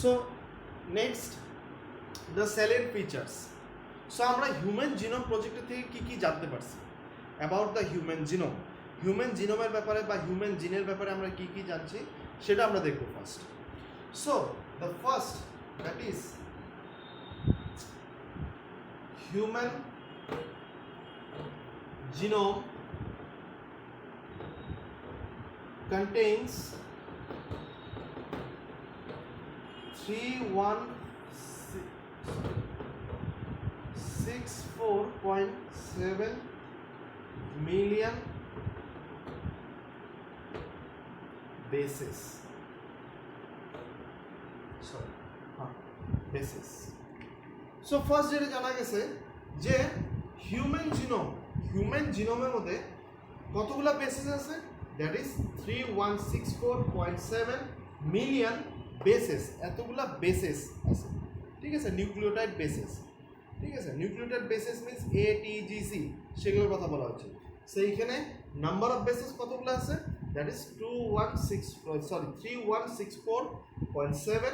So next the salient features. So আমরা human genome প্রজেক্টের থেকে কি কি জানতে পারছি about the human genome. Human জিনোমের ব্যাপারে বা হিউম্যান জিনের ব্যাপারে আমরা কি কি জানছি সেটা আমরা দেখব first. So the first that is human genome contains 3,164.7 million bases. bases. So first যেটা জানা গেছে যে হিউম্যান জিনোমের মধ্যে কতগুলো বেসেস আছে, দ্যাট ইজ 3,164.7 মিলিয়ন বেসেস, এতগুলা বেসেস আছে, ঠিক আছে, নিউক্লিওটাইড বেসেস, ঠিক আছে। Nucleotide bases means a T G C, সেগুলোর কথা বলা হচ্ছে। সেইখানে নাম্বার অফ বেসেস কতগুলো আছে, that is 3,164.7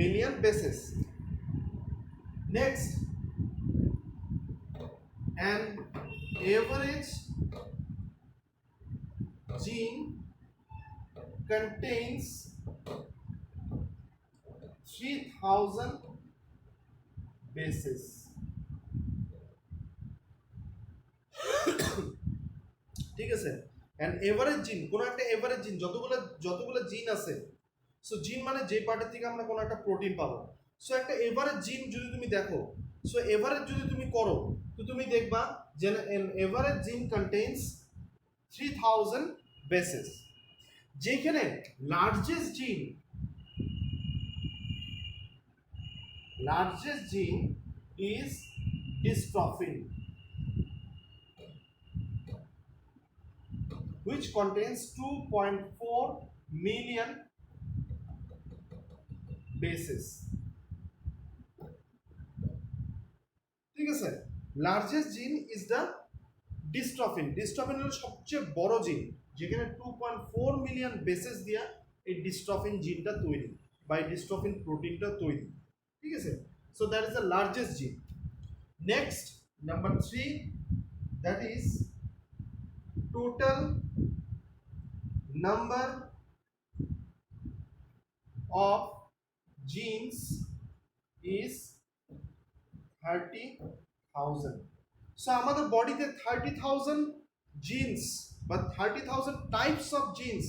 million bases. Next, an average gene contains 3,000 bases. ঠিক আছে, an average gene, কোন একটা এভারেজ জিন, যতগুলো জিন আছে, সো জিন মানে যে পার্টের থেকে আমরা কোনো একটা প্রোটিন পাবো। সো একটা এভারেজ জিন যদি তুমি দেখো, সো এভারেজ যদি তুমি করো, তো তুমি দেখবা যে an average gene contains 3,000 bases, যেখানে লার্জেস্ট জিন is dystrophin, which contains 2.4 million bases. ঠিক আছে, লার্জেস্ট জিন ইজ দ্য ডিস্ট্রফিন। ডিস্ট্রফিন হলো সবচেয়ে বড় জিন, যেখানে 2.4 মিলিয়ন বেসেস দিয়া এই ডিস্ট্রফিন জিনটা তৈরি বা এই ডিস্ট্রফিন প্রোটিনটা তৈরি, ঠিক আছে। So that is the largest gene. Next, number 3, that is total number of genes is 30,000. So আমাদের বডিতে 30,000 জিনস বা 30,000 টাইপস অফ জিনস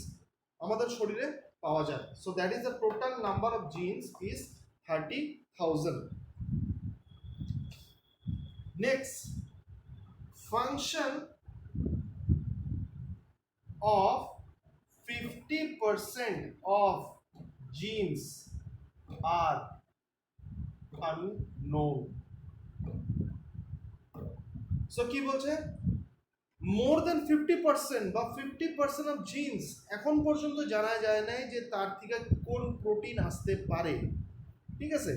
আমাদের শরীরে পাওয়া যায়। So that is the total number of genes is 30,000. Next, function of 50% of genes are unknown. So কি বলছে, মোর দেন 50% বা 50% অফ জিনস এখন পর্যন্ত জানা যায় নাই যে তার থেকে কোন প্রোটিন আসতে পারে, ঠিক আছে।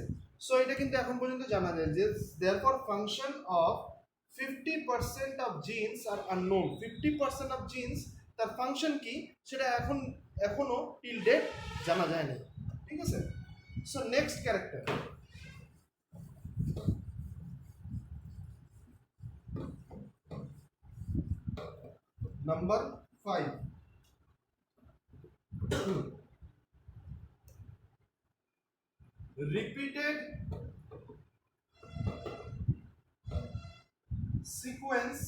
সো এটা কিন্তু এখন পর্যন্ত জানা যায় যে therefore function of 50% of genes are unknown. 50% of genes তার ফাংশন কি সেটা এখনো টিল ডেট জানা যায় না, ঠিক আছে। So next character, number 5, repeated sequence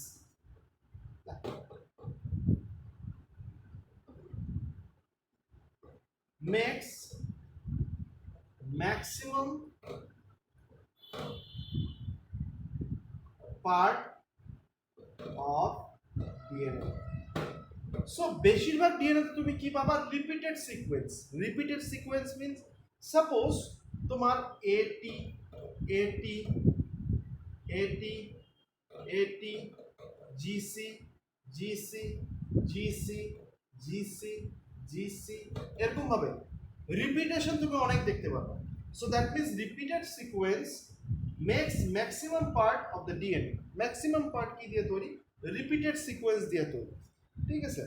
makes maximum part of DNA. So বেশিরভাগ ডিএনএ তুমি কি পাবা, রিপিটেড সিকোয়েন্স মিন্স সাপোজ তোমার এটি AT AT AT GC GC GC GC GC, এরকম ভাবে রিপিটেশন তুমি অনেক দেখতে পাবে। So that means repeated sequence makes maximum part of the DNA. Maximum part কি দিয়ে তৈরি, রিপিটেড সিকোয়েন্স দিয়ে তৈরি, ঠিক আছে।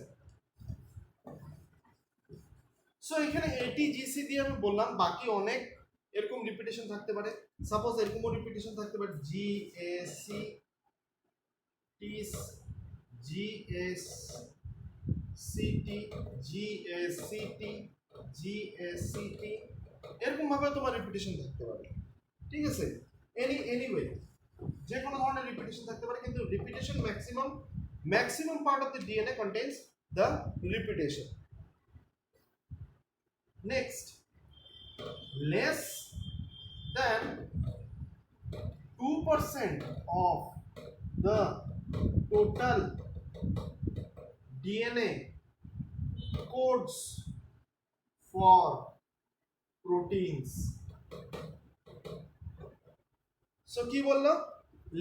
সো এখানে এটি জিসি দিয়ে আমি বললাম, বাকি অনেক এরকম রিপিটেশন থাকতে পারে, সাপোজ এরকমও রিপিটেশন থাকতে পারে G A C T G S CT GSCT GSCT, এরকম ভাবে তোমার রিপিটেশন থাকতে পারে। ঠিক আছে, এনিওয়ে যে কোনো ধরনের রিপিটেশন থাকতে পারে, কিন্তু repetition maximum part of the DNA contains the repetition. Next, less than 2% of the total DNA codes for proteins. So কি বললো,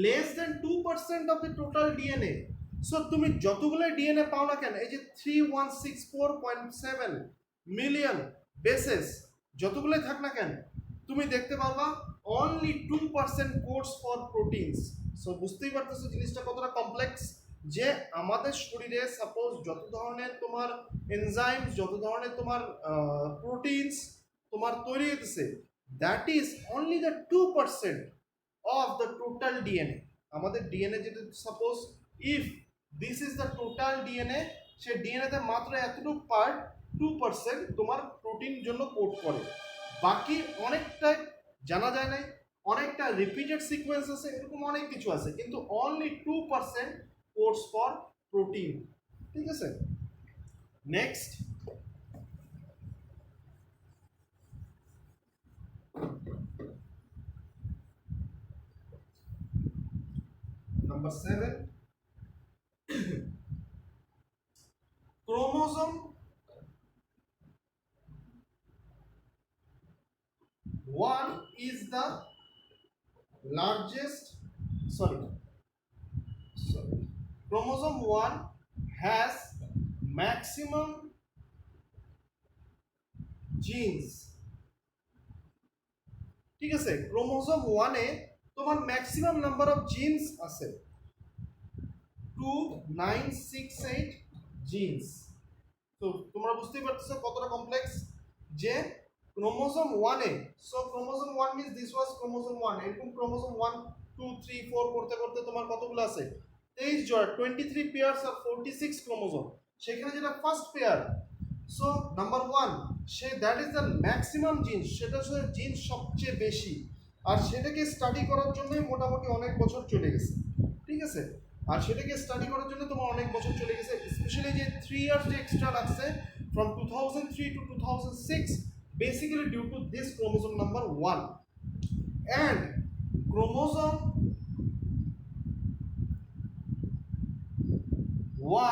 less than 2% of the total DNA. So তুমি যতগুলো ডিএনএ পাও না কেন, এই যে 3164.7 মিলিয়ন বেসেস যতগুলো থাক না কেন, তুমি দেখতে পাবা only 2% codes for proteins. So বুঝতেই পারতেছো জিনিসটা কতটা কমপ্লেক্স, যে আমাদের শরীরে সাপোজ যত ধরনের তোমার এনজাইমস, যত ধরনের তোমার প্রোটিনস তোমার তৈরি হতেছে, that is only the 2% of the total DNA. আমাদের ডিএনএ যেটা suppose if this is the total DNA, সে ডিএনএতে মাত্র এতটুকু পার্ট 2% তোমার প্রোটিন জন্য কোড করে, বাকি অনেকটা জানা যায় নাই, অনেকটা রিপিটেড সিকোয়েন্স আছে, এরকম অনেক কিছু আছে, কিন্তু অনলি 2% কোডস ফর প্রোটিন। ঠিক আছে, next, number 7, chromosome 1 is the largest, chromosome 1 has maximum genes। ঠিক আছে, ক্রোমোজোম 1 এ তোমার ম্যাক্সিমাম নাম্বার অফ জিনস আছে 2968 জিনস। তো তোমরা বুঝতেই পারতেছো কতটা কমপ্লেক্স, যে chromosome 1 A, so chromosome 1 means this was chromosome 1, এরকম ক্রোমোজোম 1 2 3 4 করতে করতে তোমার কতগুলো আছে 23 জোড়া, 23 পেয়ারস অফ 46 ক্রোমোজোম। সেখানে যেটা first pair, so number 1, say that is the maximum জিন, সেটা হচ্ছে জিন সবচেয়ে বেশি, আর সেটাকে স্টাডি করার জন্য মোটামুটি অনেক বছর চলে গেছে। ঠিক আছে, আর সেটাকে স্টাডি করার জন্য তোমার অনেক বছর চলে গেছে, স্পেশালি যে 3 ইয়ার্স যে এক্সট্রা লাগছে from 2003 to 2006, basically due to this chromosome number 1, and chromosome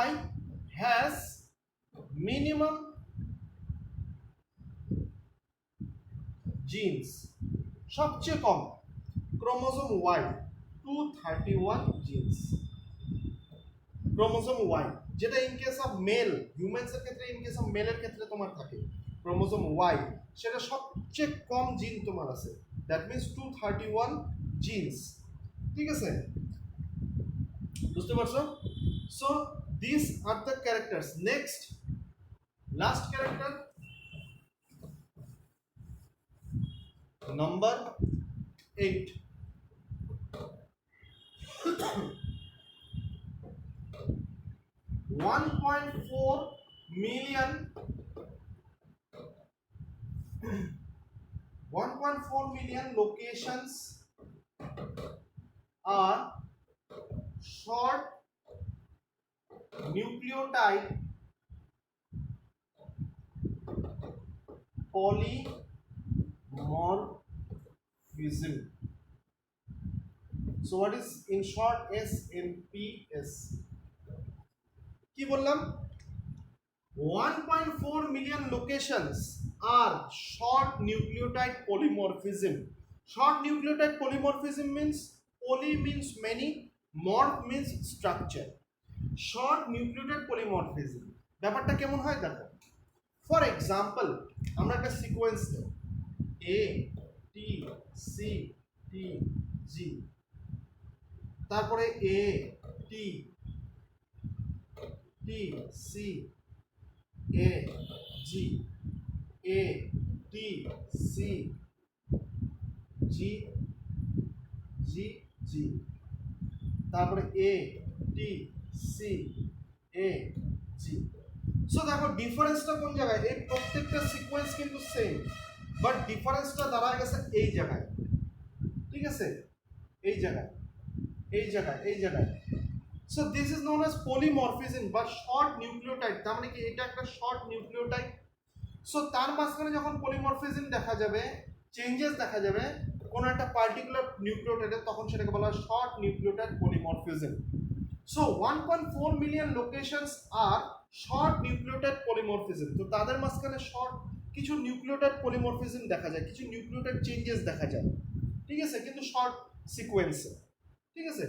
Y has minimum genes, সবচেয়ে কম chromosome Y 231 genes. Chromosome Y, যেটা in case of male humans এর ক্ষেত্রে, ইন কেস অফ মেলের ক্ষেত্রে তোমার থাকে ক্রোমোজোম Y, সেটা সবচেয়ে কম জিন তোমার আছে, দ্যাট মিন্স 231 জিনস। ঠিক আছে, বুঝতে পারছো? So this are the characters. Next, last character number 8, 1.4 million 1.4 million locations are short nucleotide polymorphism. So what is in short SNPS? কি বললাম, 1.4 million locations are short nucleotide polymorphism. Short nucleotide polymorphism means poly means many, morph means structure. Short nucleotide polymorphism ব্যাপারটা কেমন হয় দেখো। For example, আমরা একটা sequence দেব A T C T G, তারপরে A T T C A G A T C জি, তারপরে এ T C এ জি। So দেখো ডিফারেন্সটা কোন জায়গায়, এই প্রত্যেকটা সিকোয়েন্স কিন্তু সেম, বাট ডিফারেন্সটা দাঁড়ায় গেছে এই জায়গায়, ঠিক আছে, এই জায়গায়, এই জায়গায়, এই জায়গায়। So this is known as polymorphism বা শর্ট নিউক্লিওটাইড, তার মানে কি এটা একটা শর্ট নিউক্লিওটাইড। সো তার মাঝখানে যখন পলিমরফিজম দেখা যাবে, চেঞ্জেস দেখা যাবে কোন একটা পার্টিকুলার নিউক্লিওটাইডে, তখন সেটাকে বলা হয় short nucleotide polymorphism. So 1.4 million locations আর শর্ট নিউক্লিওটাইড পলিমরফিজম। তো তাদের মাঝখানে শর্ট কিছু নিউক্লিওটাইড পলিমরফিজম দেখা যায়, কিছু নিউক্লিওটাইড চেঞ্জেস দেখা যায়, ঠিক আছে, কিন্তু শর্ট সিকোয়েন্সে, ঠিক আছে।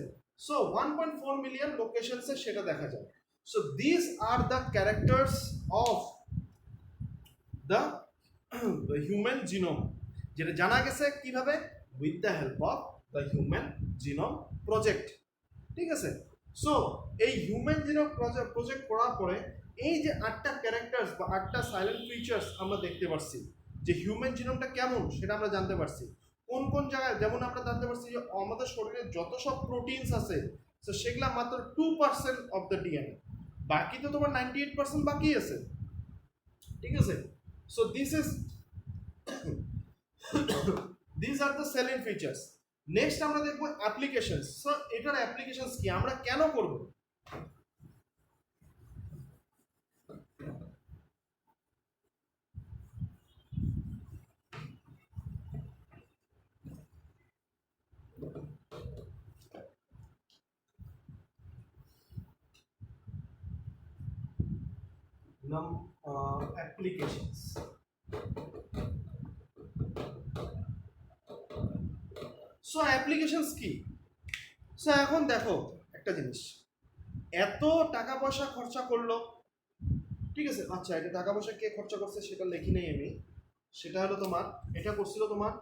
সো 1.4 মিলিয়ন লোকেশনসে সেটা দেখা যায়। So this are the characters of the human genome, যেটা জানা গেছে কিভাবে, with the help of the human genome project, ঠিক আছে। সো এই হিউম্যান জিনোম প্রজেক্ট করার পরে এই যে 8টা ক্যারেক্টার্স বা 8টা সাইলেন্ট ফিচার্স আমরা দেখতে পাচ্ছি, যে হিউম্যান জিনোমটা কেমন সেটা আমরা জানতে পারছি। কোন কোন জায়গায়, যেমন আমরা জানতে পারছি যে আমাদের শরীরে যত সব প্রোটিনস আছে, তো সেগুলা মাত্র 2% অফ দ্য ডিএনএ, বাকি তো তোমার 98% বাকি আছে, ঠিক আছে। So this is this are the selling features. Next আমরা দেখবো অ্যাপ্লিকেশনস। সো এটার অ্যাপ্লিকেশনস কি, আমরা কেন করব। অ্যাপ্লিকেশনস, সো অ্যাপ্লিকেশনস কি। সো এখন দেখো একটা জিনিস, এত টাকা পয়সা খরচা করলো, ঠিক আছে, আচ্ছা এটা টাকা পয়সা কে খরচা করছে সেটা লিখি নেই আমি, সেটা হলো তোমার, এটা করছিল তোমার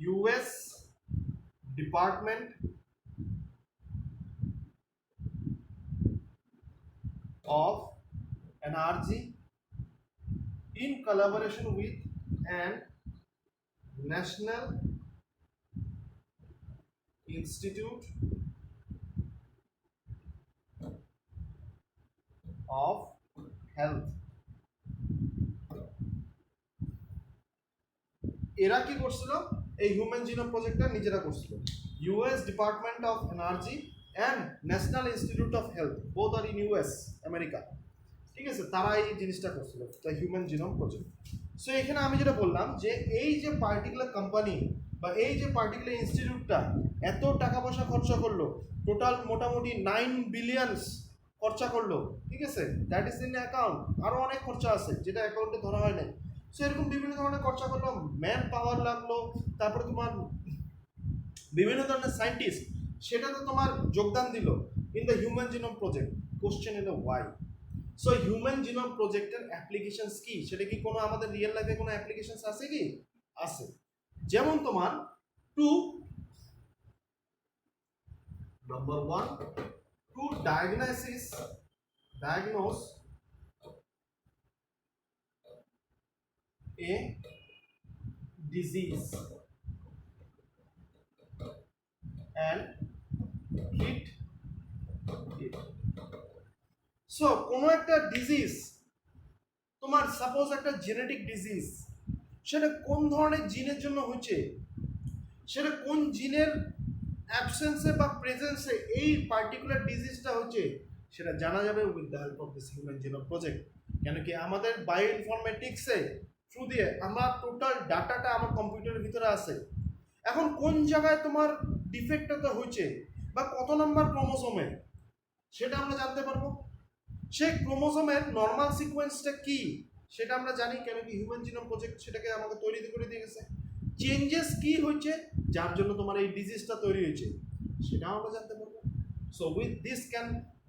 US department of energy in collaboration with an National Institute of Health। এরা কি করছিল, এই হিউম্যান জিনোম প্রজেক্টটা নিজেরা করছিল, US department of energy and national institute of health, both are in US America, ঠিক আছে, তারা এই জিনিসটা করছিল, the human genome project. So এখানে আমি যেটা বললাম যে এই যে পার্টিকুলার কোম্পানি বা এই যে পার্টিকুলার ইনস্টিটিউটটা এত টাকা পয়সা খরচা করলো, টোটাল মোটামুটি 9 বিলিয়নস খরচা করলো, ঠিক আছে, দ্যাট ইজ ইন অ্যাকাউন্ট, আরও অনেক খরচা আছে যেটা অ্যাকাউন্টে ধরা হয় নাই। সো এরকম বিভিন্ন ধরনের খরচা করলো, ম্যান পাওয়ার লাগলো, তারপরে তোমার বিভিন্ন ধরনের সায়েন্টিস্ট সেটাতে তোমার যোগদান দিল in the human genome project. Question এলো ওয়াই। সো হিউম্যান জিনোম প্রজেক্টের অ্যাপ্লিকেশনস কি, সেটা কি কোনো আমাদের রিয়েল লাইফে কোনো অ্যাপ্লিকেশনস আছে কি, আছে। যেমন তোমার two number 1 to diagnose a disease and treat it। So কোনো একটা ডিজিজ, তোমার সাপোজ একটা জেনেটিক ডিজিজ, সেটা কোন ধরনের জিনের জন্য হচ্ছে, সেটা কোন জিনের অ্যাবসেন্সে বা প্রেজেন্সে এই পার্টিকুলার ডিজিজটা হচ্ছে, সেটা জানা যাবে with the help of this human genome project. কেন কি আমাদের বায়ো ইনফরমেটিক্সে থ্রু দিয়ে আমরা টোটাল ডাটাটা আমার কম্পিউটারের ভিতরে আছে। এখন কোন জায়গায় তোমার ডিফেক্টটা হয়েছে বা কত নম্বর ক্রোমোসোমে, সেটা আমরা জানতে পারবো। সেই ক্রোমোসোমের নর্মাল সিকোয়েন্সটা কি সেটা আমরা জানি, কেন কি হিউম্যান জিনোম প্রজেক্ট সেটাকে আমাকে তৈরি করে দিয়ে গেছে। চেঞ্জেস কি হয়েছে যার জন্য তোমার এই ডিজিজটা তৈরি হয়েছে সেটাও আমরা জানতে পারবো। So with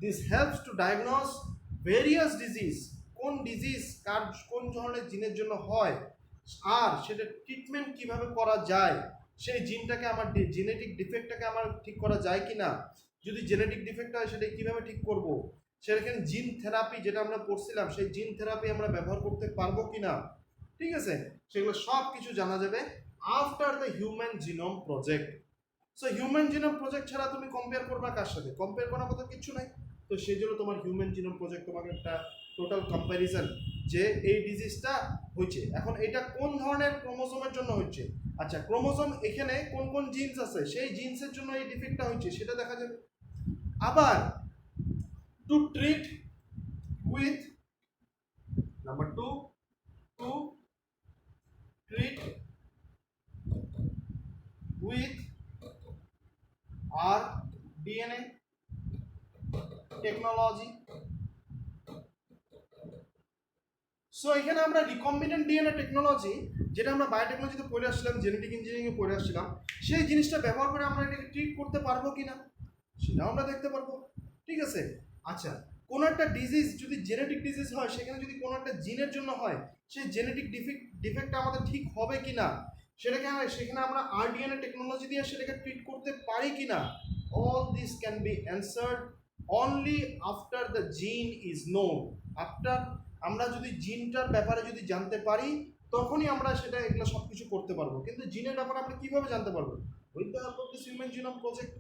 this helps to diagnose various disease, কোন ডিজিজ কার কোন ধরনের জিনের জন্য হয়, আর সেটা ট্রিটমেন্ট কিভাবে করা যায়, সেই জিনটাকে আমার জেনেটিক ডিফেক্টটাকে আমার ঠিক করা যায় কি না, যদি জেনেটিক ডিফেক্ট হয় সেটা কিভাবে ঠিক করব, সেখানে জিন থেরাপি যেটা আমরা পড়ছিলাম সেই জিন থেরাপি আমরা ব্যবহার করতে পারবো কি না, ঠিক আছে, সেগুলো সব কিছু জানা যাবে after the human genome project. So human genome project ছাড়া তুমি কম্পেয়ার করবা কার সাথে? কম্পেয়ার করার মতো কিছু নাই। তো সেই জন্য তোমার হিউম্যান জিনোম প্রজেক্ট তোমাকে একটা টোটাল কম্প্যারিজন যে এই ডিজিজটা হয়েছে। এখন এটা কোন ধরনের ক্রোমোজোমের জন্য হচ্ছে, আচ্ছা ক্রোমোজোম এখানে কোন কোন জিনস আছে সেই জিনসের জন্য এই ডিফেক্টটা হচ্ছে সেটা দেখা যাবে। আবার to treat with number 2 to treat with R DNA technology. So এখানে আমরা রিকম্বিনেন্ট ডিএনএ টেকনোলজি, যেটা আমরা বায়োটেকনোলজিতে পড়ে আসছিলাম, জেনেটিক ইঞ্জিনিয়ারিংয়ে পড়ে আসছিলাম, সেই জিনিসটা ব্যবহার করে আমরা এটাকে ট্রিট করতে পারবো কিনা সেটাও আমরা দেখতে পারবো। ঠিক আছে, আচ্ছা কোনো একটা ডিজিজ যদি জেনেটিক ডিজিজ হয়, সেখানে যদি কোনো একটা জিনের জন্য হয়, সেই জেনেটিক ডিফেক্টটা আমাদের ঠিক হবে কিনা সেটাকে সেখানে আমরা আরডিএনএ টেকনোলজি দিয়ে সেটাকে ট্রিট করতে পারি কিনা, all this can be answered only after the জিন ইজ নোন। আফটার আমরা যদি জিনটার ব্যাপারে যদি জানতে পারি তখনই আমরা সেটা এগুলো সব কিছু করতে পারবো। কিন্তু জিনের ব্যাপারে আমরা কিভাবে জানতে পারবো? With the help of this human genome project.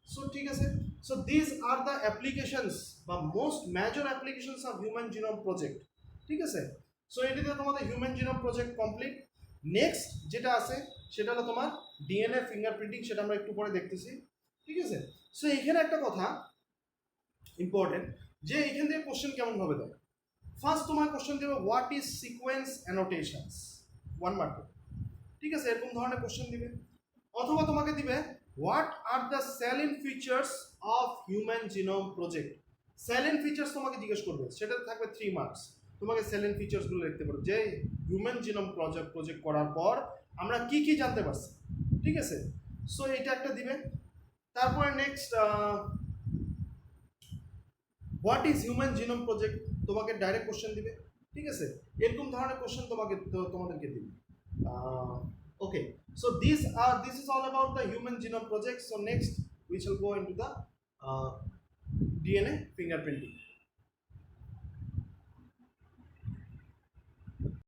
So ঠিক আছে, so this are the applications বা most major applications of human genome project. ঠিক আছে, সো এটিতে তোমাদের human genome project complete. Next যেটা আছে সেটা হলো তোমার ডিএনএ ফিঙ্গারপ্রিন্টিং, সেটা আমরা একটু পরে দেখতেছি। ঠিক আছে, সো এখানে একটা কথা ইম্পর্টেন্ট যে এখান থেকে কোশ্চেন কেমন ভাবে দেয়। ফার্স্ট তোমার কোশ্চেন দেবে হোয়াট ইজ সিকোয়েন্স অ্যানোটেশনস, 1 মার্ক। ঠিক আছে, এরকম ধরনের কোশ্চেন দিবে। অথবা তোমাকে দিবে what are the selling features of human genome project. Selling features তোমাকে জিজ্ঞেস করবে, সেটা থাকবে 3 মার্কস। তোমাকে সেলিং ফিচার্সগুলো লিখতে পারো যে হিউম্যান জিনোম প্রজেক্ট করার পর আমরা কি কি জানতে পারছি। ঠিক আছে, সো এটা একটা দিবে। তারপরে next what is human genome project, তোমাকে ডাইরেক্ট কোশ্চেন দিবে। ঠিক আছে, এরকম ধরনের কোশ্চেন তোমাদেরকে দিবে। ওকে, so this is all about the human genome project. So next we shall go into the DNA fingerprinting.